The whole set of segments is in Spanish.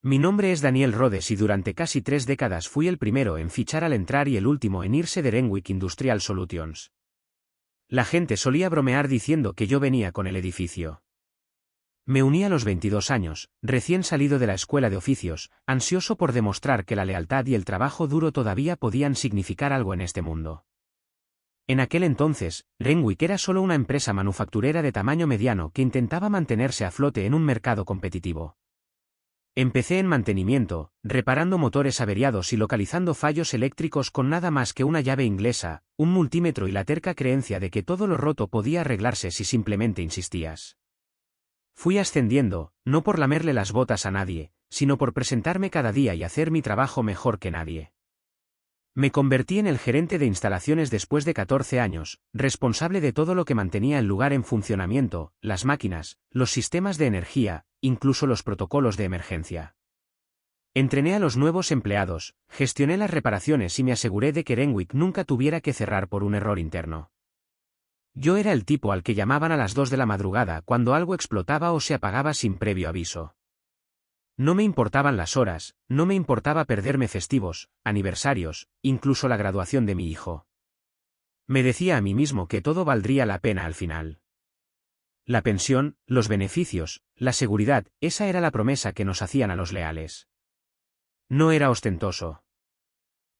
Mi nombre es Daniel Rhodes y durante casi 3 décadas fui el primero en fichar al entrar y el último en irse de Renwick Industrial Solutions. La gente solía bromear diciendo que yo venía con el edificio. Me uní a los 22 años, recién salido de la escuela de oficios, ansioso por demostrar que la lealtad y el trabajo duro todavía podían significar algo en este mundo. En aquel entonces, Renwick era solo una empresa manufacturera de tamaño mediano que intentaba mantenerse a flote en un mercado competitivo. Empecé en mantenimiento, reparando motores averiados y localizando fallos eléctricos con nada más que una llave inglesa, un multímetro y la terca creencia de que todo lo roto podía arreglarse si simplemente insistías. Fui ascendiendo, no por lamerle las botas a nadie, sino por presentarme cada día y hacer mi trabajo mejor que nadie. Me convertí en el gerente de instalaciones después de 14 años, responsable de todo lo que mantenía el lugar en funcionamiento, las máquinas, los sistemas de energía, incluso los protocolos de emergencia. Entrené a los nuevos empleados, gestioné las reparaciones y me aseguré de que Renwick nunca tuviera que cerrar por un error interno. Yo era el tipo al que llamaban a las 2 de la madrugada cuando algo explotaba o se apagaba sin previo aviso. No me importaban las horas, no me importaba perderme festivos, aniversarios, incluso la graduación de mi hijo. Me decía a mí mismo que todo valdría la pena al final. La pensión, los beneficios, la seguridad, esa era la promesa que nos hacían a los leales. No era ostentoso.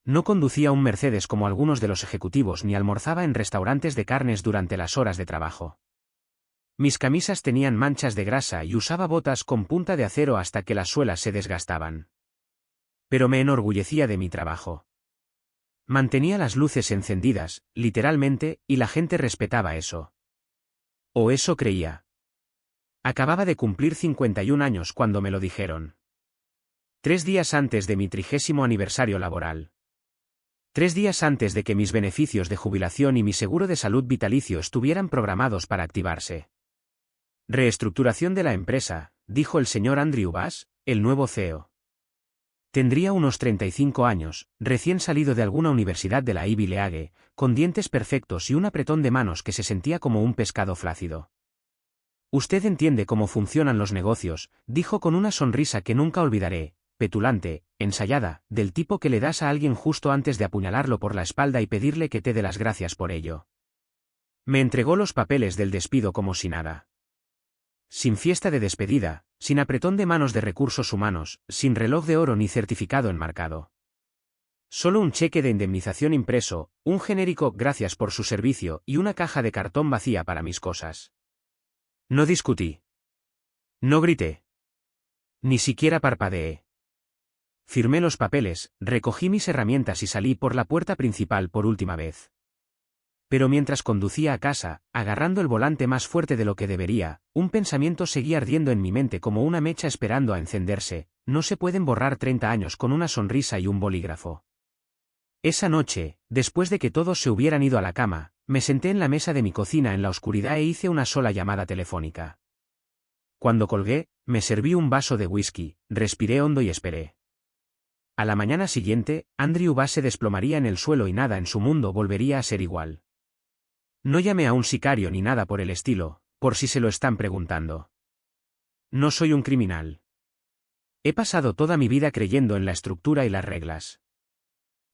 No conducía un Mercedes como algunos de los ejecutivos ni almorzaba en restaurantes de carnes durante las horas de trabajo. Mis camisas tenían manchas de grasa y usaba botas con punta de acero hasta que las suelas se desgastaban. Pero me enorgullecía de mi trabajo. Mantenía las luces encendidas, literalmente, y la gente respetaba eso. O eso creía. Acababa de cumplir 51 años cuando me lo dijeron. 3 días antes de mi 30º aniversario laboral. 3 días antes de que mis beneficios de jubilación y mi seguro de salud vitalicio estuvieran programados para activarse. Reestructuración de la empresa, dijo el señor Andrew Bass, el nuevo CEO. Tendría unos 35 años, recién salido de alguna universidad de la Ivy League, con dientes perfectos y un apretón de manos que se sentía como un pescado flácido. Usted entiende cómo funcionan los negocios, dijo con una sonrisa que nunca olvidaré, petulante, ensayada, del tipo que le das a alguien justo antes de apuñalarlo por la espalda y pedirle que te dé las gracias por ello. Me entregó los papeles del despido como si nada. Sin fiesta de despedida, sin apretón de manos de recursos humanos, sin reloj de oro ni certificado enmarcado. Solo un cheque de indemnización impreso, un genérico gracias por su servicio y una caja de cartón vacía para mis cosas. No discutí. No grité. Ni siquiera parpadeé. Firmé los papeles, recogí mis herramientas y salí por la puerta principal por última vez. Pero mientras conducía a casa, agarrando el volante más fuerte de lo que debería, un pensamiento seguía ardiendo en mi mente como una mecha esperando a encenderse: no se pueden borrar 30 años con una sonrisa y un bolígrafo. Esa noche, después de que todos se hubieran ido a la cama, me senté en la mesa de mi cocina en la oscuridad e hice una sola llamada telefónica. Cuando colgué, me serví un vaso de whisky, respiré hondo y esperé. A la mañana siguiente, Andrew Bass se desplomaría en el suelo y nada en su mundo volvería a ser igual. No llamé a un sicario ni nada por el estilo, por si se lo están preguntando. No soy un criminal. He pasado toda mi vida creyendo en la estructura y las reglas.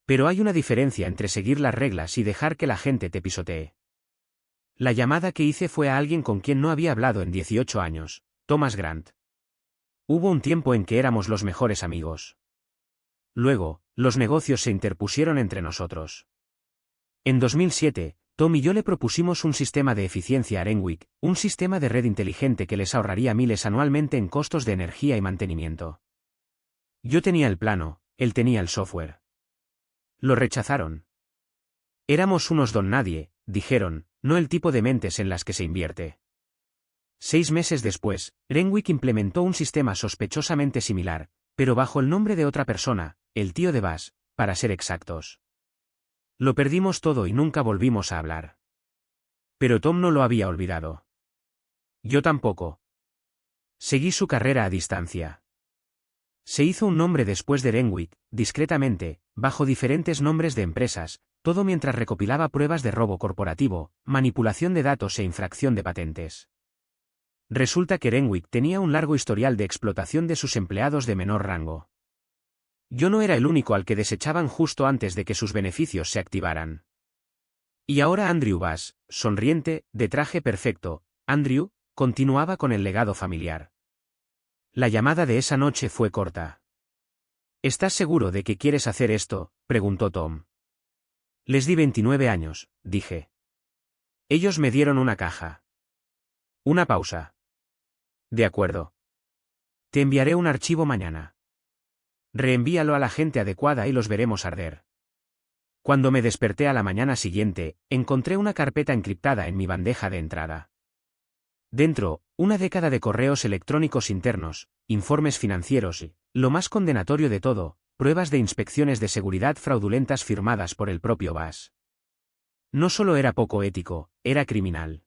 Pero hay una diferencia entre seguir las reglas y dejar que la gente te pisotee. La llamada que hice fue a alguien con quien no había hablado en 18 años, Thomas Grant. Hubo un tiempo en que éramos los mejores amigos. Luego, los negocios se interpusieron entre nosotros. En 2007, Tom y yo le propusimos un sistema de eficiencia a Renwick, un sistema de red inteligente que les ahorraría miles anualmente en costos de energía y mantenimiento. Yo tenía el plano, él tenía el software. Lo rechazaron. Éramos unos don nadie, dijeron, no el tipo de mentes en las que se invierte. 6 meses después, Renwick implementó un sistema sospechosamente similar, pero bajo el nombre de otra persona, el tío de Bass, para ser exactos. Lo perdimos todo y nunca volvimos a hablar. Pero Tom no lo había olvidado. Yo tampoco. Seguí su carrera a distancia. Se hizo un nombre después de Renwick, discretamente, bajo diferentes nombres de empresas, todo mientras recopilaba pruebas de robo corporativo, manipulación de datos e infracción de patentes. Resulta que Renwick tenía un largo historial de explotación de sus empleados de menor rango. Yo no era el único al que desechaban justo antes de que sus beneficios se activaran. Y ahora Andrew Bass, sonriente, de traje perfecto, Andrew, continuaba con el legado familiar. La llamada de esa noche fue corta. ¿Estás seguro de que quieres hacer esto?, preguntó Tom. Les di 29 años, dije. Ellos me dieron una caja. Una pausa. De acuerdo. Te enviaré un archivo mañana. Reenvíalo a la gente adecuada y los veremos arder. Cuando me desperté a la mañana siguiente, encontré una carpeta encriptada en mi bandeja de entrada. Dentro, una década de correos electrónicos internos, informes financieros y, lo más condenatorio de todo, pruebas de inspecciones de seguridad fraudulentas firmadas por el propio Bass. No solo era poco ético, era criminal.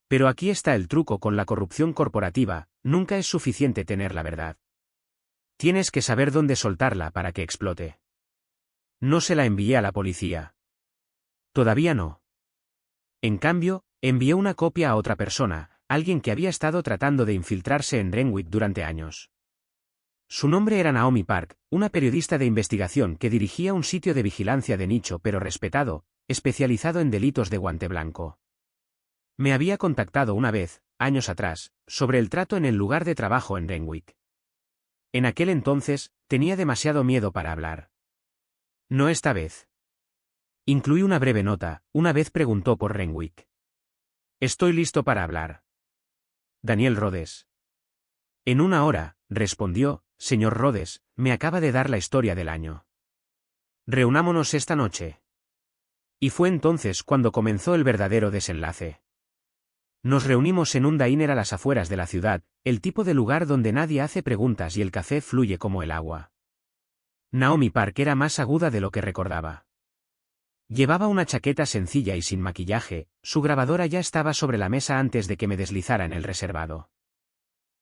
Pero aquí está el truco con la corrupción corporativa, nunca es suficiente tener la verdad. Tienes que saber dónde soltarla para que explote. No se la envié a la policía. Todavía no. En cambio, envié una copia a otra persona, alguien que había estado tratando de infiltrarse en Renwick durante años. Su nombre era Naomi Park, una periodista de investigación que dirigía un sitio de vigilancia de nicho pero respetado, especializado en delitos de guante blanco. Me había contactado una vez, años atrás, sobre el trato en el lugar de trabajo en Renwick. En aquel entonces, tenía demasiado miedo para hablar. No esta vez. Incluí una breve nota, una vez preguntó por Renwick. Estoy listo para hablar. Daniel Rhodes. En una hora, respondió, señor Rhodes, me acaba de dar la historia del año. Reunámonos esta noche. Y fue entonces cuando comenzó el verdadero desenlace. Nos reunimos en un diner a las afueras de la ciudad, el tipo de lugar donde nadie hace preguntas y el café fluye como el agua. Naomi Park era más aguda de lo que recordaba. Llevaba una chaqueta sencilla y sin maquillaje, su grabadora ya estaba sobre la mesa antes de que me deslizara en el reservado.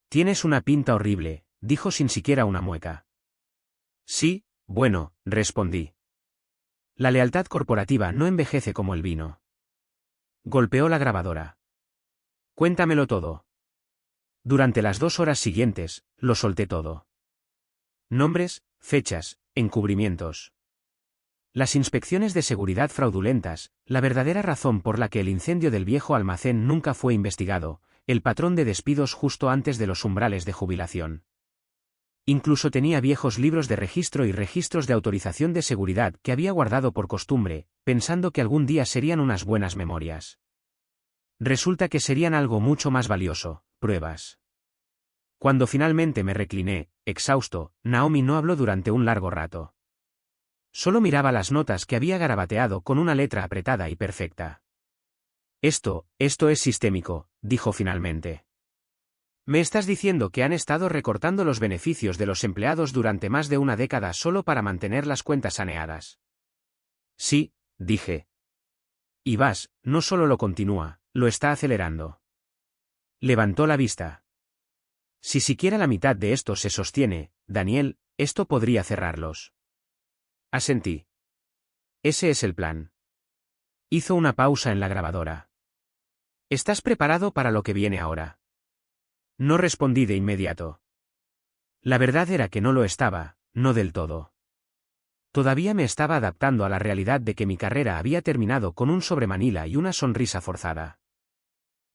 Tienes una pinta horrible, dijo sin siquiera una mueca. Sí, bueno, respondí. La lealtad corporativa no envejece como el vino. Golpeó la grabadora. Cuéntamelo todo. Durante las 2 horas siguientes, lo solté todo. Nombres, fechas, encubrimientos. Las inspecciones de seguridad fraudulentas, la verdadera razón por la que el incendio del viejo almacén nunca fue investigado, el patrón de despidos justo antes de los umbrales de jubilación. Incluso tenía viejos libros de registro y registros de autorización de seguridad que había guardado por costumbre, pensando que algún día serían unas buenas memorias. Resulta que serían algo mucho más valioso, pruebas. Cuando finalmente me recliné, exhausto, Naomi no habló durante un largo rato. Solo miraba las notas que había garabateado con una letra apretada y perfecta. Esto es sistémico, dijo finalmente. ¿Me estás diciendo que han estado recortando los beneficios de los empleados durante más de una década solo para mantener las cuentas saneadas? Sí, dije. Y Bass, no solo lo continúa, lo está acelerando. Levantó la vista. Si siquiera la mitad de esto se sostiene, Daniel, esto podría cerrarlos. Asentí. Ese es el plan. Hizo una pausa en la grabadora. ¿Estás preparado para lo que viene ahora? No respondí de inmediato. La verdad era que no lo estaba, no del todo. Todavía me estaba adaptando a la realidad de que mi carrera había terminado con un sobremanila y una sonrisa forzada.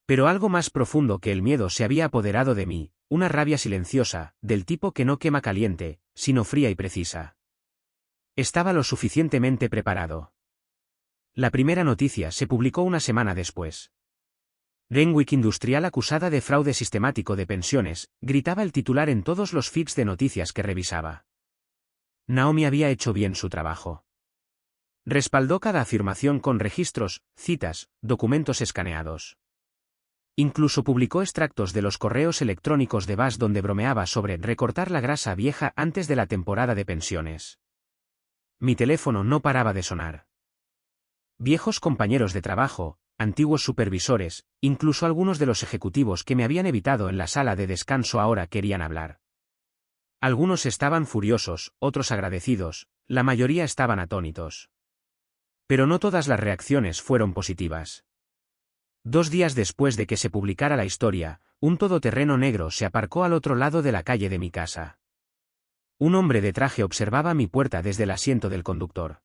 Pero algo más profundo que el miedo se había apoderado de mí, una rabia silenciosa, del tipo que no quema caliente, sino fría y precisa. Estaba lo suficientemente preparado. La primera noticia se publicó una semana después. Renwick Industrial acusada de fraude sistemático de pensiones, gritaba el titular en todos los feeds de noticias que revisaba. Naomi había hecho bien su trabajo. Respaldó cada afirmación con registros, citas, documentos escaneados. Incluso publicó extractos de los correos electrónicos de Bass donde bromeaba sobre recortar la grasa vieja antes de la temporada de pensiones. Mi teléfono no paraba de sonar. Viejos compañeros de trabajo, antiguos supervisores, incluso algunos de los ejecutivos que me habían evitado en la sala de descanso ahora querían hablar. Algunos estaban furiosos, otros agradecidos, la mayoría estaban atónitos. Pero no todas las reacciones fueron positivas. 2 días después de que se publicara la historia, un todoterreno negro se aparcó al otro lado de la calle de mi casa. Un hombre de traje observaba mi puerta desde el asiento del conductor.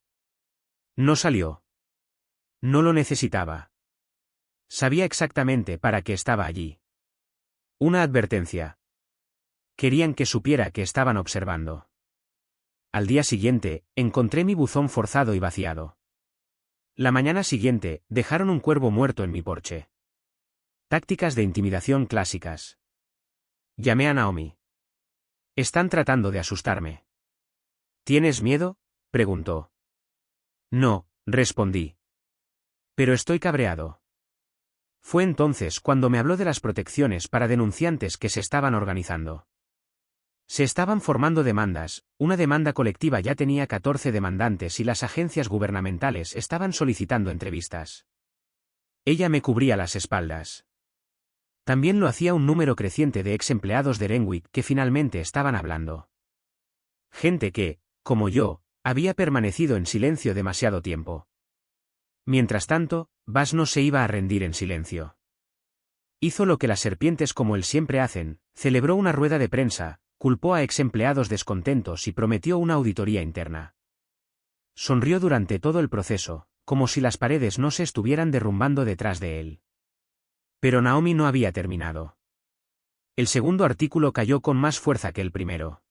No salió. No lo necesitaba. Sabía exactamente para qué estaba allí. Una advertencia. Querían que supiera que estaban observando. Al día siguiente, encontré mi buzón forzado y vaciado. La mañana siguiente, dejaron un cuervo muerto en mi porche. Tácticas de intimidación clásicas. Llamé a Naomi. Están tratando de asustarme. ¿Tienes miedo?, preguntó. No, respondí. Pero estoy cabreado. Fue entonces cuando me habló de las protecciones para denunciantes que se estaban organizando. Se estaban formando demandas, una demanda colectiva ya tenía 14 demandantes y las agencias gubernamentales estaban solicitando entrevistas. Ella me cubría las espaldas. También lo hacía un número creciente de ex empleados de Renwick que finalmente estaban hablando. Gente que, como yo, había permanecido en silencio demasiado tiempo. Mientras tanto, Bass no se iba a rendir en silencio. Hizo lo que las serpientes como él siempre hacen, celebró una rueda de prensa, culpó a ex empleados descontentos y prometió una auditoría interna. Sonrió durante todo el proceso, como si las paredes no se estuvieran derrumbando detrás de él. Pero Naomi no había terminado. El segundo artículo cayó con más fuerza que el primero.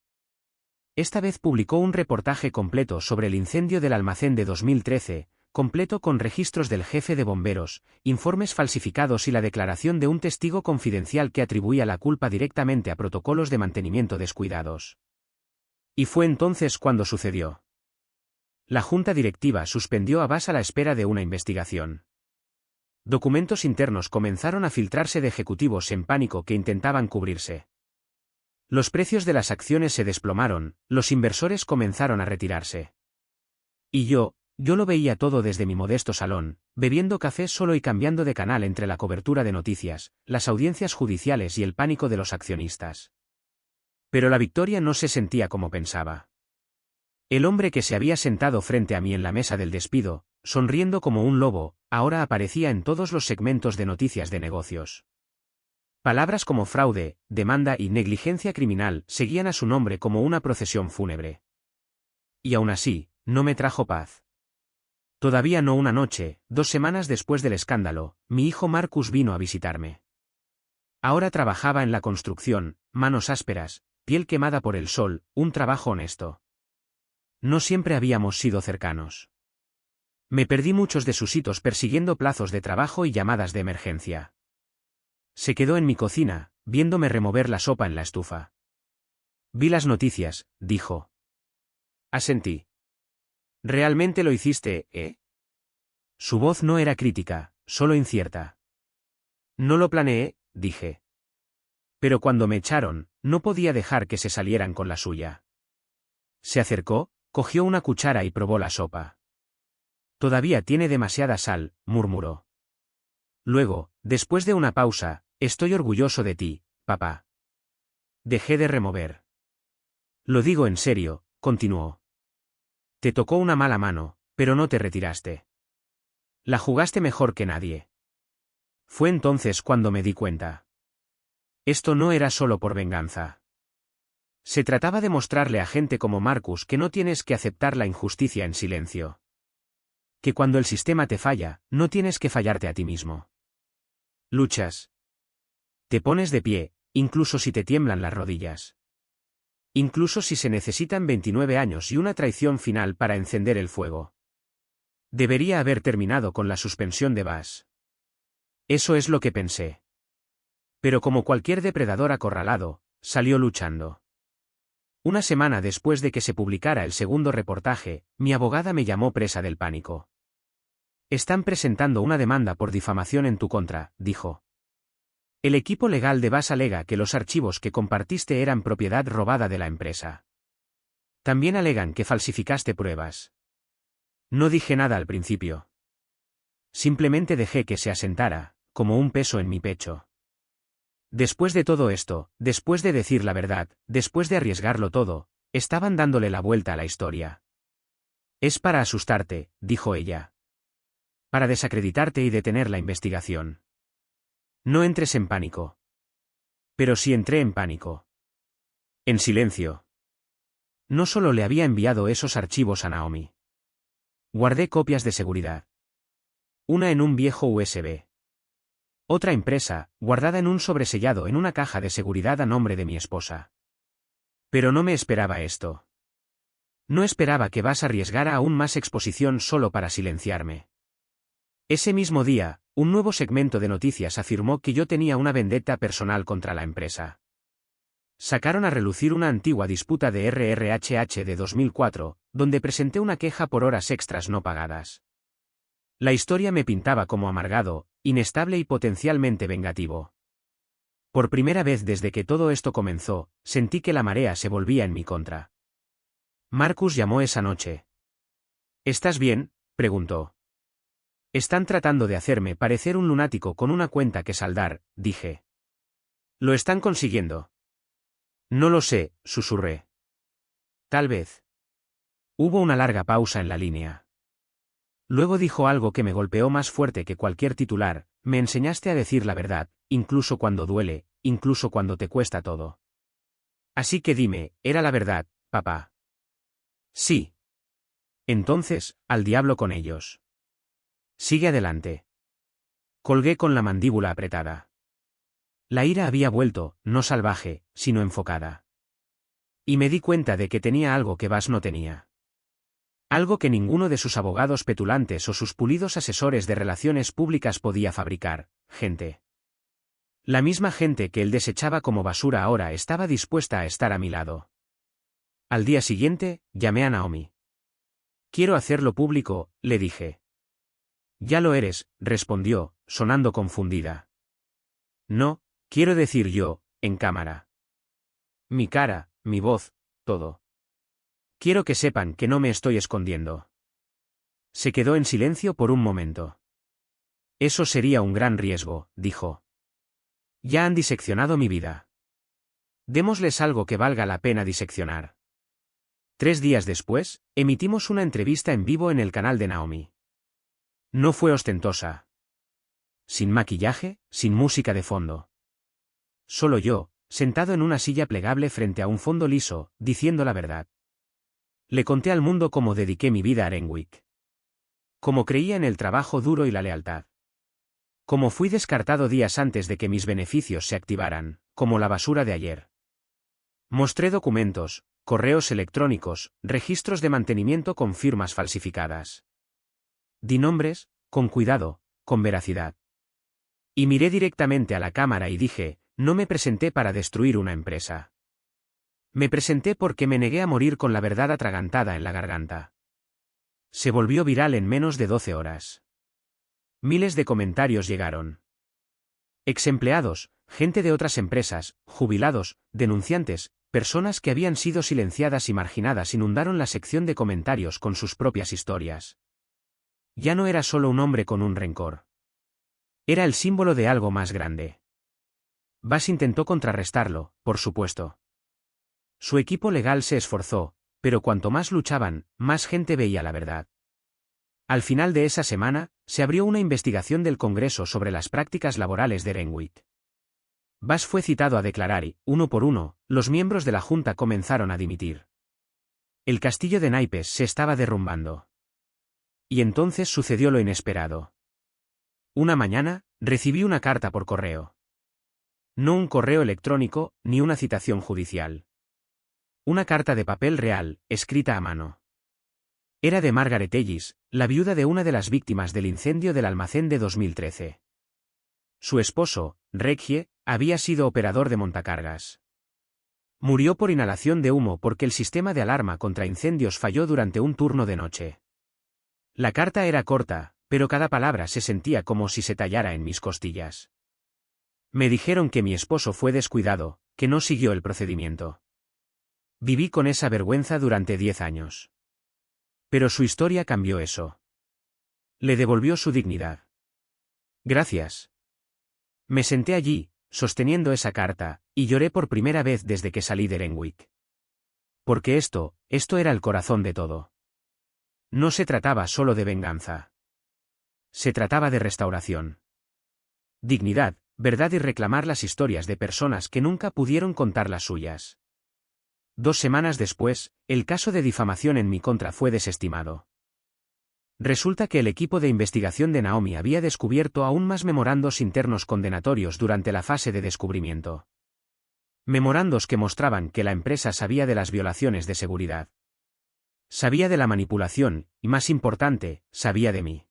Esta vez publicó un reportaje completo sobre el incendio del almacén de 2013, completo con registros del jefe de bomberos, informes falsificados y la declaración de un testigo confidencial que atribuía la culpa directamente a protocolos de mantenimiento descuidados. Y fue entonces cuando sucedió. La junta directiva suspendió a Bass a la espera de una investigación. Documentos internos comenzaron a filtrarse de ejecutivos en pánico que intentaban cubrirse. Los precios de las acciones se desplomaron, los inversores comenzaron a retirarse. Y yo lo veía todo desde mi modesto salón, bebiendo café solo y cambiando de canal entre la cobertura de noticias, las audiencias judiciales y el pánico de los accionistas. Pero la victoria no se sentía como pensaba. El hombre que se había sentado frente a mí en la mesa del despido, sonriendo como un lobo, ahora aparecía en todos los segmentos de noticias de negocios. Palabras como fraude, demanda y negligencia criminal seguían a su nombre como una procesión fúnebre. Y aún así, no me trajo paz. Todavía no una noche, 2 semanas después del escándalo, mi hijo Marcus vino a visitarme. Ahora trabajaba en la construcción, manos ásperas, piel quemada por el sol, un trabajo honesto. No siempre habíamos sido cercanos. Me perdí muchos de sus hitos persiguiendo plazos de trabajo y llamadas de emergencia. Se quedó en mi cocina, viéndome remover la sopa en la estufa. Vi las noticias, dijo. Asentí. ¿Realmente lo hiciste, eh? Su voz no era crítica, solo incierta. No lo planeé, dije. Pero cuando me echaron, no podía dejar que se salieran con la suya. Se acercó, cogió una cuchara y probó la sopa. Todavía tiene demasiada sal, murmuró. Luego, después de una pausa, estoy orgulloso de ti, papá. Dejé de remover. Lo digo en serio, continuó. Te tocó una mala mano, pero no te retiraste. La jugaste mejor que nadie. Fue entonces cuando me di cuenta. Esto no era solo por venganza. Se trataba de mostrarle a gente como Marcus que no tienes que aceptar la injusticia en silencio. Que cuando el sistema te falla, no tienes que fallarte a ti mismo. Luchas. Te pones de pie, incluso si te tiemblan las rodillas. Incluso si se necesitan 29 años y una traición final para encender el fuego. Debería haber terminado con la suspensión de Bass. Eso es lo que pensé. Pero como cualquier depredador acorralado, salió luchando. Una semana después de que se publicara el segundo reportaje, mi abogada me llamó presa del pánico. Están presentando una demanda por difamación en tu contra, dijo. El equipo legal de Bass alega que los archivos que compartiste eran propiedad robada de la empresa. También alegan que falsificaste pruebas. No dije nada al principio. Simplemente dejé que se asentara, como un peso en mi pecho. Después de todo esto, después de decir la verdad, después de arriesgarlo todo, estaban dándole la vuelta a la historia. Es para asustarte, dijo ella. Para desacreditarte y detener la investigación. No entres en pánico. Pero sí entré en pánico. En silencio. No solo le había enviado esos archivos a Naomi. Guardé copias de seguridad. Una en un viejo USB. Otra impresa, guardada en un sobresellado en una caja de seguridad a nombre de mi esposa. Pero no me esperaba esto. No esperaba que Vas arriesgara aún más exposición solo para silenciarme. Ese mismo día, un nuevo segmento de noticias afirmó que yo tenía una vendetta personal contra la empresa. Sacaron a relucir una antigua disputa de RRHH de 2004, donde presenté una queja por horas extras no pagadas. La historia me pintaba como amargado, inestable y potencialmente vengativo. Por primera vez desde que todo esto comenzó, sentí que la marea se volvía en mi contra. Marcus llamó esa noche. ¿Estás bien?, preguntó. Están tratando de hacerme parecer un lunático con una cuenta que saldar, dije. ¿Lo están consiguiendo? No lo sé, susurré. Tal vez. Hubo una larga pausa en la línea. Luego dijo algo que me golpeó más fuerte que cualquier titular: me enseñaste a decir la verdad, incluso cuando duele, incluso cuando te cuesta todo. Así que dime, ¿era la verdad, papá? Sí. Entonces, al diablo con ellos. Sigue adelante. Colgué con la mandíbula apretada. La ira había vuelto, no salvaje, sino enfocada. Y me di cuenta de que tenía algo que Vas no tenía. Algo que ninguno de sus abogados petulantes o sus pulidos asesores de relaciones públicas podía fabricar: gente. La misma gente que él desechaba como basura ahora estaba dispuesta a estar a mi lado. Al día siguiente, llamé a Naomi. Quiero hacerlo público, le dije. Ya lo eres, respondió, sonando confundida. No, quiero decir yo, en cámara. Mi cara, mi voz, todo. Quiero que sepan que no me estoy escondiendo. Se quedó en silencio por un momento. Eso sería un gran riesgo, dijo. Ya han diseccionado mi vida. Démosles algo que valga la pena diseccionar. 3 días después, emitimos una entrevista en vivo en el canal de Naomi. No fue ostentosa. Sin maquillaje, sin música de fondo. Solo yo, sentado en una silla plegable frente a un fondo liso, diciendo la verdad. Le conté al mundo cómo dediqué mi vida a Renwick. Cómo creía en el trabajo duro y la lealtad. Cómo fui descartado días antes de que mis beneficios se activaran, como la basura de ayer. Mostré documentos, correos electrónicos, registros de mantenimiento con firmas falsificadas. Di nombres, con cuidado, con veracidad. Y miré directamente a la cámara y dije: no me presenté para destruir una empresa. Me presenté porque me negué a morir con la verdad atragantada en la garganta. Se volvió viral en menos de 12 horas. Miles de comentarios llegaron. Exempleados, gente de otras empresas, jubilados, denunciantes, personas que habían sido silenciadas y marginadas inundaron la sección de comentarios con sus propias historias. Ya no era solo un hombre con un rencor. Era el símbolo de algo más grande. Vas intentó contrarrestarlo, por supuesto. Su equipo legal se esforzó, pero cuanto más luchaban, más gente veía la verdad. Al final de esa semana, se abrió una investigación del Congreso sobre las prácticas laborales de Renwick. Vas fue citado a declarar y, uno por uno, los miembros de la Junta comenzaron a dimitir. El castillo de naipes se estaba derrumbando. Y entonces sucedió lo inesperado. Una mañana, recibí una carta por correo. No un correo electrónico, ni una citación judicial. Una carta de papel real, escrita a mano. Era de Margaret Ellis, la viuda de una de las víctimas del incendio del almacén de 2013. Su esposo, Reggie, había sido operador de montacargas. Murió por inhalación de humo porque el sistema de alarma contra incendios falló durante un turno de noche. La carta era corta, pero cada palabra se sentía como si se tallara en mis costillas. Me dijeron que mi esposo fue descuidado, que no siguió el procedimiento. Viví con esa vergüenza durante 10 años. Pero su historia cambió eso. Le devolvió su dignidad. Gracias. Me senté allí, sosteniendo esa carta, y lloré por primera vez desde que salí de Renwick. Porque esto era el corazón de todo. No se trataba solo de venganza. Se trataba de restauración. Dignidad, verdad y reclamar las historias de personas que nunca pudieron contar las suyas. 2 semanas después, el caso de difamación en mi contra fue desestimado. Resulta que el equipo de investigación de Naomi había descubierto aún más memorandos internos condenatorios durante la fase de descubrimiento. Memorandos que mostraban que la empresa sabía de las violaciones de seguridad. Sabía de la manipulación, y más importante, sabía de mí.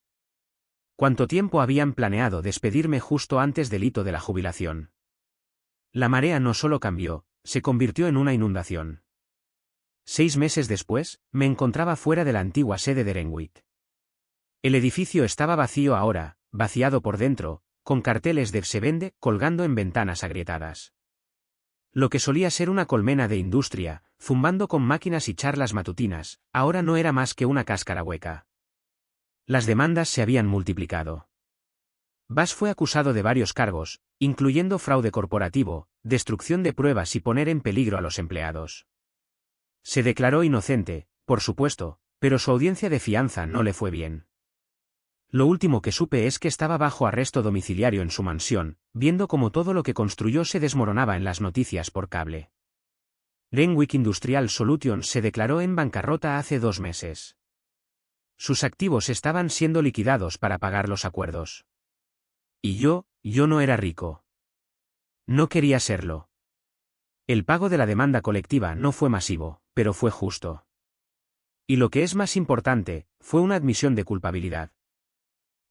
¿Cuánto tiempo habían planeado despedirme justo antes del hito de la jubilación? La marea no solo cambió, se convirtió en una inundación. 6 meses después, me encontraba fuera de la antigua sede de Renwick. El edificio estaba vacío ahora, vaciado por dentro, con carteles de "se vende" colgando en ventanas agrietadas. Lo que solía ser una colmena de industria, zumbando con máquinas y charlas matutinas, ahora no era más que una cáscara hueca. Las demandas se habían multiplicado. Bass fue acusado de varios cargos, incluyendo fraude corporativo, destrucción de pruebas y poner en peligro a los empleados. Se declaró inocente, por supuesto, pero su audiencia de fianza no le fue bien. Lo último que supe es que estaba bajo arresto domiciliario en su mansión, viendo cómo todo lo que construyó se desmoronaba en las noticias por cable. Renwick Industrial Solutions se declaró en bancarrota hace 2 meses. Sus activos estaban siendo liquidados para pagar los acuerdos. Y yo no era rico. No quería serlo. El pago de la demanda colectiva no fue masivo, pero fue justo. Y lo que es más importante, fue una admisión de culpabilidad.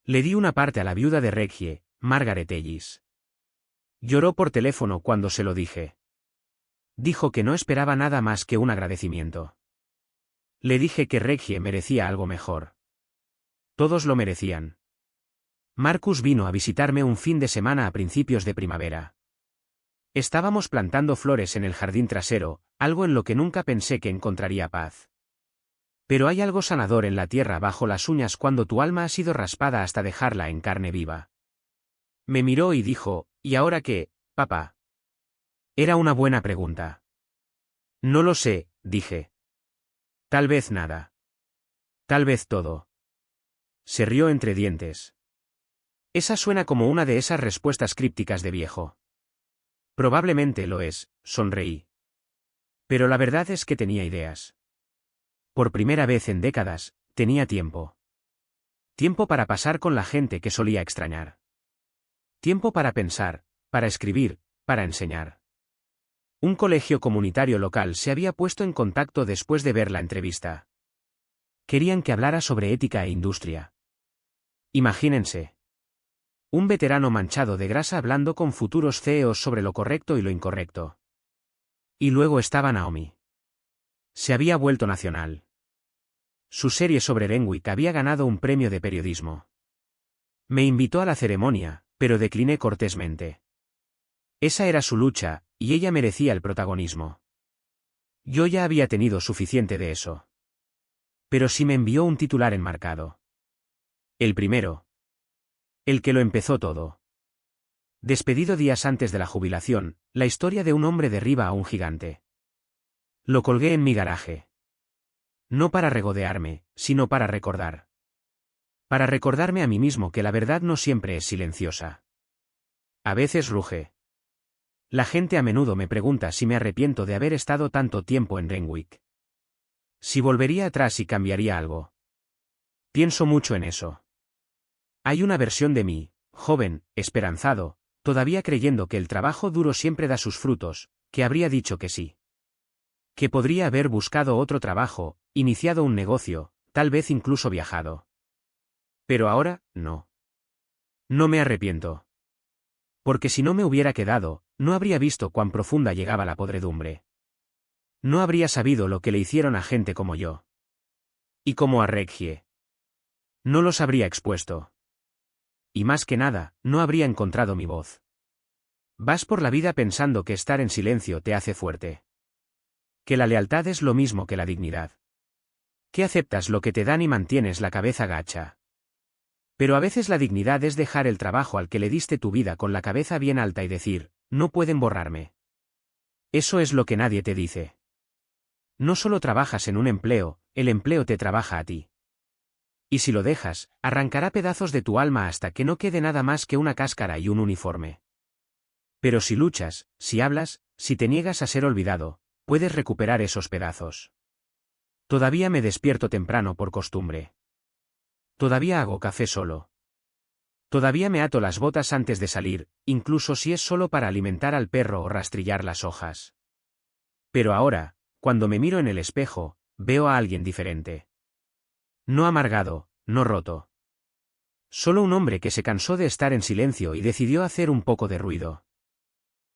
Le di una parte a la viuda de Reggie, Margaret Ellis. Lloró por teléfono cuando se lo dije. Dijo que no esperaba nada más que un agradecimiento. Le dije que Reggie merecía algo mejor. Todos lo merecían. Marcus vino a visitarme un fin de semana a principios de primavera. Estábamos plantando flores en el jardín trasero, algo en lo que nunca pensé que encontraría paz. Pero hay algo sanador en la tierra bajo las uñas cuando tu alma ha sido raspada hasta dejarla en carne viva. Me miró y dijo, ¿y ahora qué, papá? Era una buena pregunta. No lo sé, dije. Tal vez nada. Tal vez todo. Se rió entre dientes. Esa suena como una de esas respuestas crípticas de viejo. Probablemente lo es, sonreí. Pero la verdad es que tenía ideas. Por primera vez en décadas, tenía tiempo. Tiempo para pasar con la gente que solía extrañar. Tiempo para pensar, para escribir, para enseñar. Un colegio comunitario local se había puesto en contacto después de ver la entrevista. Querían que hablara sobre ética e industria. Imagínense. Un veterano manchado de grasa hablando con futuros CEOs sobre lo correcto y lo incorrecto. Y luego estaba Naomi. Se había vuelto nacional. Su serie sobre Renwick había ganado un premio de periodismo. Me invitó a la ceremonia, pero decliné cortésmente. Esa era su lucha, y ella merecía el protagonismo. Yo ya había tenido suficiente de eso. Pero sí me envió un titular enmarcado. El primero. El que lo empezó todo. Despedido días antes de la jubilación, la historia de un hombre derriba a un gigante. Lo colgué en mi garaje. No para regodearme, sino para recordar. Para recordarme a mí mismo que la verdad no siempre es silenciosa. A veces ruge. La gente a menudo me pregunta si me arrepiento de haber estado tanto tiempo en Renwick. Si volvería atrás y cambiaría algo. Pienso mucho en eso. Hay una versión de mí, joven, esperanzado, todavía creyendo que el trabajo duro siempre da sus frutos, que habría dicho que sí. Que podría haber buscado otro trabajo, iniciado un negocio, tal vez incluso viajado. Pero ahora, no. No me arrepiento. Porque si no me hubiera quedado, no habría visto cuán profunda llegaba la podredumbre. No habría sabido lo que le hicieron a gente como yo. Y como a Reggie. No los habría expuesto. Y más que nada, no habría encontrado mi voz. Vas por la vida pensando que estar en silencio te hace fuerte. Que la lealtad es lo mismo que la dignidad. Que aceptas lo que te dan y mantienes la cabeza gacha. Pero a veces la dignidad es dejar el trabajo al que le diste tu vida con la cabeza bien alta y decir, no pueden borrarme. Eso es lo que nadie te dice. No solo trabajas en un empleo, el empleo te trabaja a ti. Y si lo dejas, arrancará pedazos de tu alma hasta que no quede nada más que una cáscara y un uniforme. Pero si luchas, si hablas, si te niegas a ser olvidado, puedes recuperar esos pedazos. Todavía me despierto temprano por costumbre. Todavía hago café solo. Todavía me ato las botas antes de salir, incluso si es solo para alimentar al perro o rastrillar las hojas. Pero ahora, cuando me miro en el espejo, veo a alguien diferente. No amargado, no roto. Solo un hombre que se cansó de estar en silencio y decidió hacer un poco de ruido.